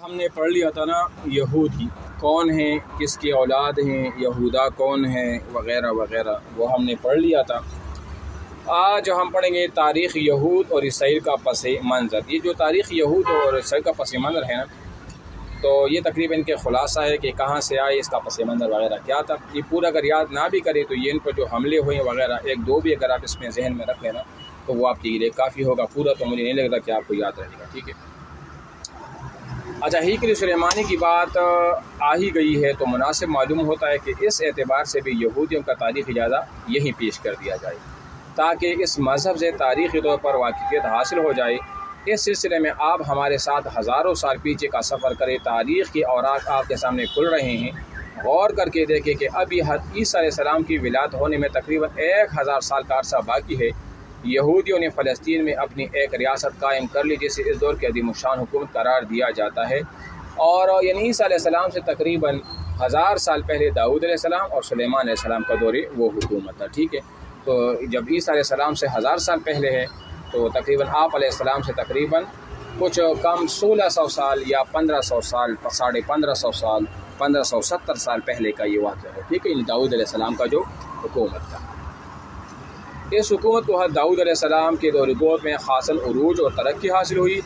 ہم نے پڑھ لیا تھا نا یہودی کون ہیں، کس کی اولاد ہیں، یہودا کون ہیں وغیرہ وغیرہ، وہ ہم نے پڑھ لیا تھا۔ آج ہم پڑھیں گے تاریخ یہود اور اسرائیل کا پس منظر۔ یہ جو تاریخ یہود اور اسرائیل کا پس منظر ہے نا، تو یہ تقریباً ان کے خلاصہ ہے کہ کہاں سے آئے، اس کا پس منظر وغیرہ کیا تھا۔ یہ پورا اگر یاد نہ بھی کرے تو یہ ان پر جو حملے ہوئے وغیرہ ایک دو بھی اگر آپ اس میں ذہن میں رکھ لینا تو وہ آپ کے لیے کافی ہوگا۔ پورا تو مجھے نہیں لگ رہا کہ آپ کو یاد رہے گا، ٹھیک ہے۔ اچھا، ہیکل سلیمانی کی بات آ ہی گئی ہے تو مناسب معلوم ہوتا ہے کہ اس اعتبار سے بھی یہودیوں کا تاریخ اجازہ یہی پیش کر دیا جائے تاکہ اس مذہب سے تاریخی طور پر واقفیت حاصل ہو جائے۔ اس سلسلے میں آپ ہمارے ساتھ ہزاروں سال پیچھے کا سفر کرے، تاریخ کی اوراق آپ کے سامنے کھل رہے ہیں۔ غور کر کے دیکھیں کہ ابھی عیسیٰ علیہ السلام کی ولادت ہونے میں تقریباً 1000 سال کا عرصہ باقی ہے۔ یہودیوں نے فلسطین میں اپنی ایک ریاست قائم کر لی جسے اس دور کی عظیم الشان حکومت قرار دیا جاتا ہے، اور یعنی عیسیٰ علیہ السلام سے تقریباً 1000 سال پہلے داؤد علیہ السلام اور سلیمان علیہ السلام کا دور وہ حکومت تھا، ٹھیک ہے۔ تو جب عیسیٰ علیہ السلام سے 1000 سال پہلے ہے تو تقریباً آپ علیہ السلام سے تقریباً کچھ کم 1600 سال یا 1500 سال، 1550 سال، 1570 سال پہلے کا یہ واقعہ ہے، ٹھیک ہے، داؤد علیہ السلام کا جو حکومت تھا۔ اس حکومت کو داؤد علیہ السلام کے دور گود میں خاصاً عروج اور ترقی حاصل ہوئی،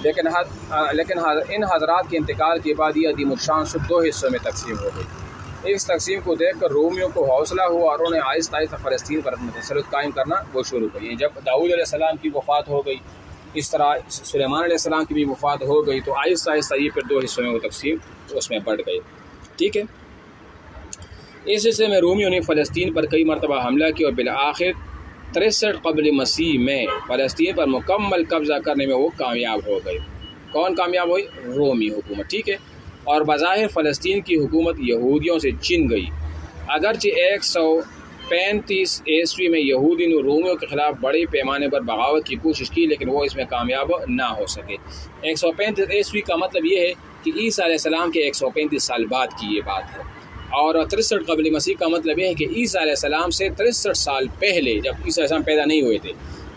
لیکن ان حضرات کے انتقال کے بعد یہ عظیم الشان صرف 2 حصوں میں تقسیم ہو گئی۔ اس تقسیم کو دیکھ کر رومیوں کو حوصلہ ہوا اور انہوں نے آہستہ آہستہ فلسطین پر تسلط قائم کرنا وہ شروع کی۔ جب داؤد علیہ السلام کی وفات ہو گئی، اس طرح سلیمان علیہ السلام کی بھی وفات ہو گئی، تو آہستہ آہستہ یہ پھر 2 حصوں میں وہ تقسیم اس میں بڑھ گئی، ٹھیک ہے۔ اس سلسلے میں رومیوں نے فلسطین پر کئی مرتبہ حملہ کیا اور بالآخر 63 قبل مسیح میں فلسطین پر مکمل قبضہ کرنے میں وہ کامیاب ہو گئے۔ کون کامیاب ہوئی؟ رومی حکومت، ٹھیک ہے۔ اور بظاہر فلسطین کی حکومت یہودیوں سے چھن گئی، اگرچہ 135 عیسوی میں یہودی نے رومیوں کے خلاف بڑے پیمانے پر بغاوت کی کوشش کی، لیکن وہ اس میں کامیاب نہ ہو سکے۔ 135 عیسوی کا مطلب یہ ہے کہ عیسیٰ علیہ السلام کے 135 سال بعد کی یہ بات ہے، اور 63 قبل مسیح کا مطلب یہ ہے کہ عیسیٰ علیہ السلام سے 63 سال پہلے، جب عیسیٰ علیہ السلام پیدا نہیں ہوئے تھے،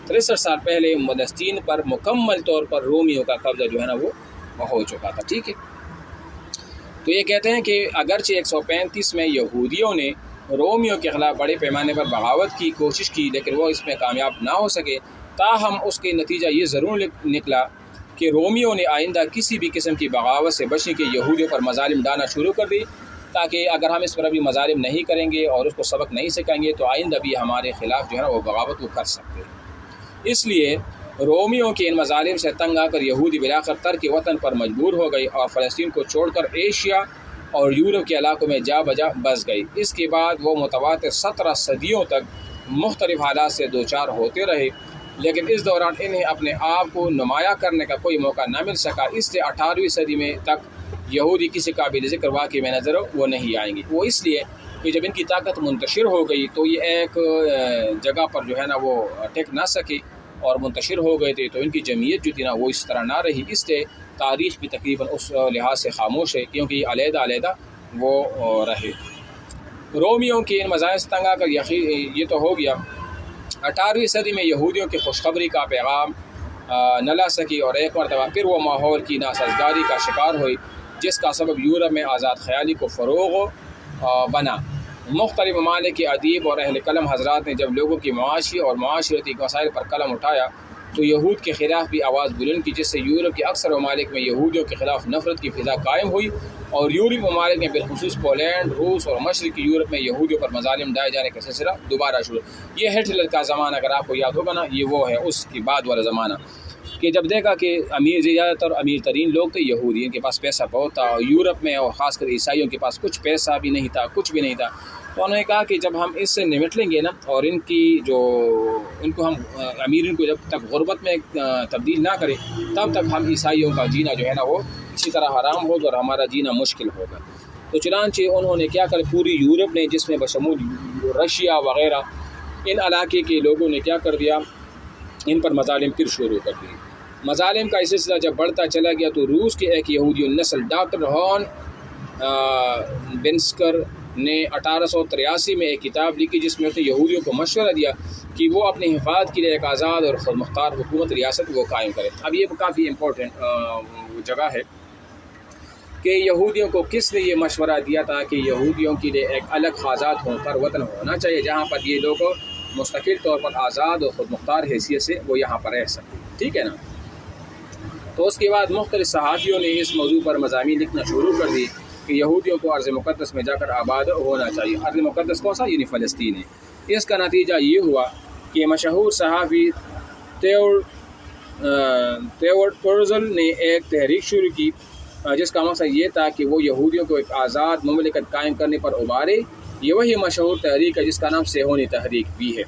63 سال پہلے فلسطین پر مکمل طور پر رومیوں کا قبضہ جو ہے نا وہ ہو چکا تھا، ٹھیک ہے۔ تو یہ کہتے ہیں کہ اگرچہ 135 میں یہودیوں نے رومیوں کے خلاف بڑے پیمانے پر بغاوت کی کوشش کی، لیکن وہ اس میں کامیاب نہ ہو سکے، تاہم اس کے نتیجہ یہ ضرور نکلا کہ رومیوں نے آئندہ کسی بھی قسم کی بغاوت سے بچنے کے یہودیوں پر مظالم ڈالنا شروع کر دی، تاکہ اگر ہم اس پر ابھی مظالم نہیں کریں گے اور اس کو سبق نہیں سکھائیں گے تو آئندہ بھی ہمارے خلاف جو ہے نا وہ بغاوت وہ کر سکتے ہیں۔ اس لیے رومیوں کے ان مظالم سے تنگ آ کر یہودی بلاخر ترک وطن پر مجبور ہو گئی اور فلسطین کو چھوڑ کر ایشیا اور یورپ کے علاقوں میں جا بجا بس گئی۔ اس کے بعد وہ متواتر 17 صدیوں تک مختلف حالات سے دوچار ہوتے رہے، لیکن اس دوران انہیں اپنے آپ کو نمایاں کرنے کا کوئی موقع نہ مل سکا۔ اس لیے 18ویں صدی میں تک یہودی کسی قابل ذکر واقعے میں نظر وہ نہیں آئیں گے۔ وہ اس لیے کہ جب ان کی طاقت منتشر ہو گئی تو یہ ایک جگہ پر جو ہے نا وہ ٹک نہ سکے اور منتشر ہو گئے تھے، تو ان کی جمعیت جو تھی نا وہ اس طرح نہ رہی۔ اس لیے تاریخ بھی تقریباً اس لحاظ سے خاموش ہے، کیونکہ یہ علیحدہ علیحدہ وہ رہے۔ رومیوں کے ان مظاہر سے تنگ آ کر یہ تو ہو گیا۔ 18ویں صدی میں یہودیوں کی خوشخبری کا پیغام نہ لا سکی اور ایک مرتبہ پھر وہ ماحول کی ناسازگاری کا شکار ہوئی، جس کا سبب یورپ میں آزاد خیالی کو فروغ بنا۔ مختلف ممالک کے ادیب اور اہل قلم حضرات نے جب لوگوں کی معاشی اور معاشرتی مسائل پر قلم اٹھایا تو یہود کے خلاف بھی آواز بلند کی، جس سے یورپ کے اکثر ممالک میں یہودیوں کے خلاف نفرت کی فضا قائم ہوئی، اور یورپی ممالک میں بالخصوص پولینڈ، روس اور مشرقی یورپ میں یہودیوں پر مظالم ڈائے جانے کا سلسلہ دوبارہ شروع۔ یہ ہٹلر کا زمانہ اگر آپ کو یاد ہوگا نا، یہ وہ ہے اس کے بعد والا زمانہ، کہ جب دیکھا کہ زیادہ تر امیر ترین لوگ تھے یہودی، ان کے پاس پیسہ بہت تھا، اور یورپ میں اور خاص کر عیسائیوں کے پاس کچھ پیسہ بھی نہیں تھا، کچھ بھی نہیں تھا، تو انہوں نے کہا کہ جب ہم اس سے نمٹ لیں گے نا اور ان کو ہم امیر ان کو جب تک غربت میں تبدیل نہ کریں تب تک ہم عیسائیوں کا جینا جو ہے نا وہ اسی طرح حرام ہوگا اور ہمارا جینا مشکل ہوگا۔ تو چنانچہ انہوں نے کیا کر پوری یورپ نے، جس میں بشمول رشیا وغیرہ ان علاقے کے لوگوں نے کیا کر دیا، ان پر مظالم پھر شروع کر دیے۔ مظالم کا سلسلہ جب بڑھتا چلا گیا تو روس کے ایک یہودی النسل ڈاکٹر ہان بنسکر نے 1883 میں ایک کتاب لکھی، جس میں اس نے یہودیوں کو مشورہ دیا کہ وہ اپنی حفاظت کے لیے ایک آزاد اور خود مختار حکومت ریاست کو قائم کرے۔ اب یہ کافی امپورٹنٹ جگہ ہے کہ یہودیوں کو کس نے یہ مشورہ دیا تھا کہ یہودیوں کے لیے ایک الگ آزاد وطن ہونا چاہیے جہاں پر یہ لوگ مستقل طور پر آزاد اور خود مختار حیثیت سے وہ یہاں پر رہ سکیں، ٹھیک ہے نا۔ تو اس کے بعد مختلف صحافیوں نے اس موضوع پر مضامین لکھنا شروع کر دی کہ یہودیوں کو ارض مقدس میں جا کر آباد ہونا چاہیے۔ ارض مقدس کون سا؟ یعنی فلسطین ہے۔ اس کا نتیجہ یہ ہوا کہ مشہور صحافی تھیوڈورزل نے ایک تحریک شروع کی جس کا مقصد یہ تھا کہ وہ یہودیوں کو ایک آزاد مملکت قائم کرنے پر ابھارے۔ یہ وہی مشہور تحریک ہے جس کا نام صہیونی تحریک بھی ہے۔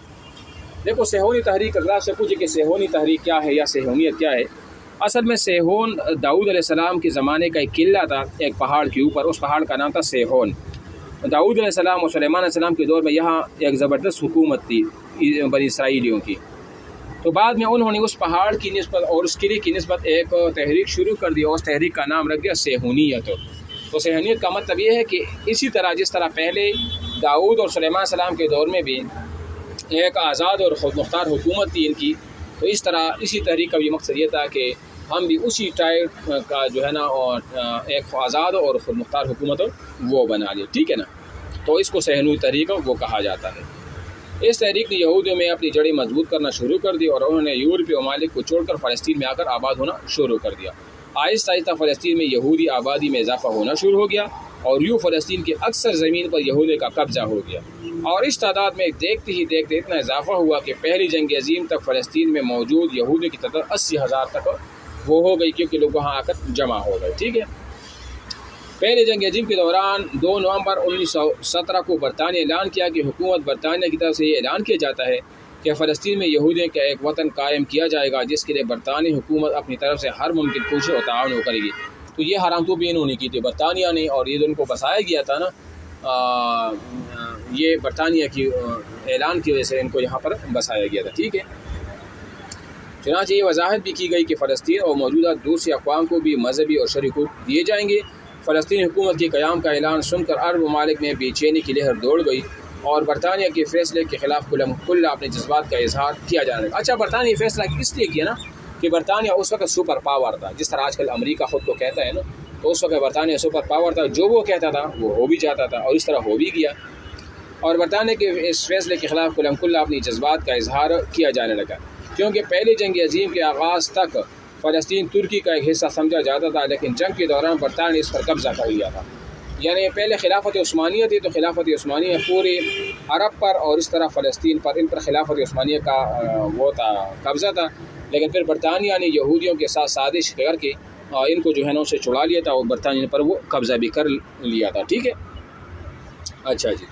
دیکھو صہیونی تحریک اگر آپ سے پوچھے کہ صہیونی تحریک کیا ہے یا صہیونیت کیا ہے، اصل میں صہیون داؤد علیہ السلام کے زمانے کا ایک قلعہ تھا ایک پہاڑ کے اوپر، اس پہاڑ کا نام تھا صہیون۔ داؤد علیہ السلام اور سلیمان علیہ السلام کے دور میں یہاں ایک زبردست حکومت تھی بنی اسرائیلیوں کی۔ تو بعد میں انہوں نے اس پہاڑ کی نسبت اور اس قلعے کی نسبت ایک تحریک شروع کر دی اور اس تحریک کا نام رکھ دیا صہیونیت۔ تو صہیونیت کا مطلب یہ ہے کہ اسی طرح جس طرح پہلے داؤد اور سلیمان علیہ السلام کے دور میں بھی ایک آزاد اور خود مختار حکومت تھی ان کی، تو اس طرح اسی تحریک کا بھی مقصد یہ تھا کہ ہم بھی اسی ٹائپ کا جو ہے نا اور ایک آزاد اور خود مختار حکومت وہ بنا لے، ٹھیک ہے نا۔ تو اس کو صہیونی تحریک وہ کہا جاتا ہے۔ اس تحریک نے یہودیوں میں اپنی جڑیں مضبوط کرنا شروع کر دی اور انہوں نے یورپی ممالک کو چھوڑ کر فلسطین میں آ کر آباد ہونا شروع کر دیا۔ آہستہ آہستہ فلسطین میں یہودی آبادی میں اضافہ ہونا شروع ہو گیا اور یوں فلسطین کی اکثر زمین پر یہودی کا قبضہ ہو گیا، اور اس تعداد میں دیکھتے ہی دیکھتے اتنا اضافہ ہوا کہ پہلی جنگ عظیم تک فلسطین میں موجود یہودی کی تعداد 80,000 تک وہ ہو گئی، کیونکہ لوگ وہاں آ کر جمع ہو گئے، ٹھیک ہے۔ پہلے جنگ عظیم کے دوران 2 نومبر 1917 کو برطانیہ اعلان کیا کہ حکومت برطانیہ کی طرف سے یہ اعلان کیا جاتا ہے کہ فلسطین میں یہودیوں کا ایک وطن قائم کیا جائے گا جس کے لیے برطانوی حکومت اپنی طرف سے ہر ممکن کوشش اور تعاون کرے گی۔ تو یہ حرام تو بھی انہوں نے کی تھی برطانیہ نے، اور یہ جو ان کو بسایا گیا تھا نا یہ برطانیہ کی اعلان کی وجہ سے ان کو یہاں پر بسایا گیا تھا، ٹھیک ہے۔ چنانچہ یہ وضاحت بھی کی گئی کہ فلسطین اور موجودہ دوسری اقوام کو بھی مذہبی اور شرعی حقوق دیے جائیں گے۔ فلسطینی حکومت کے قیام کا اعلان سن کر عرب ممالک میں بے چینی کی لہر دوڑ گئی اور برطانیہ کے فیصلے کے خلاف کل اپنے جذبات کا اظہار کیا جانے لگا۔ اچھا، برطانیہ فیصلہ اس لیے کیا نا کہ برطانیہ اس وقت سپر پاور تھا، جس طرح آج کل امریکہ خود کو کہتا ہے نا، تو اس وقت برطانیہ سپر پاور تھا، جو وہ کہتا تھا وہ ہو بھی جاتا تھا، اور اس طرح ہو بھی گیا۔ اور برطانیہ کے اس فیصلے کے خلاف کل اپنی جذبات کا اظہار کیا جانے لگا، کیونکہ پہلی جنگ عظیم کے آغاز تک فلسطین ترکی کا ایک حصہ سمجھا جاتا تھا، لیکن جنگ کے دوران برطانیہ نے اس پر قبضہ کر لیا تھا۔ یعنی پہلے خلافت عثمانیہ تھی، تو خلافت عثمانیہ پورے عرب پر اور اس طرح فلسطین پر، ان پر خلافت عثمانیہ کا وہ تھا قبضہ تھا، لیکن پھر برطانیہ نے یہودیوں کے ساتھ سازش کر کے ان کو جو ہے نا اسے چھڑا لیا تھا اور برطانیہ پر وہ قبضہ بھی کر لیا تھا، ٹھیک ہے۔ اچھا جی۔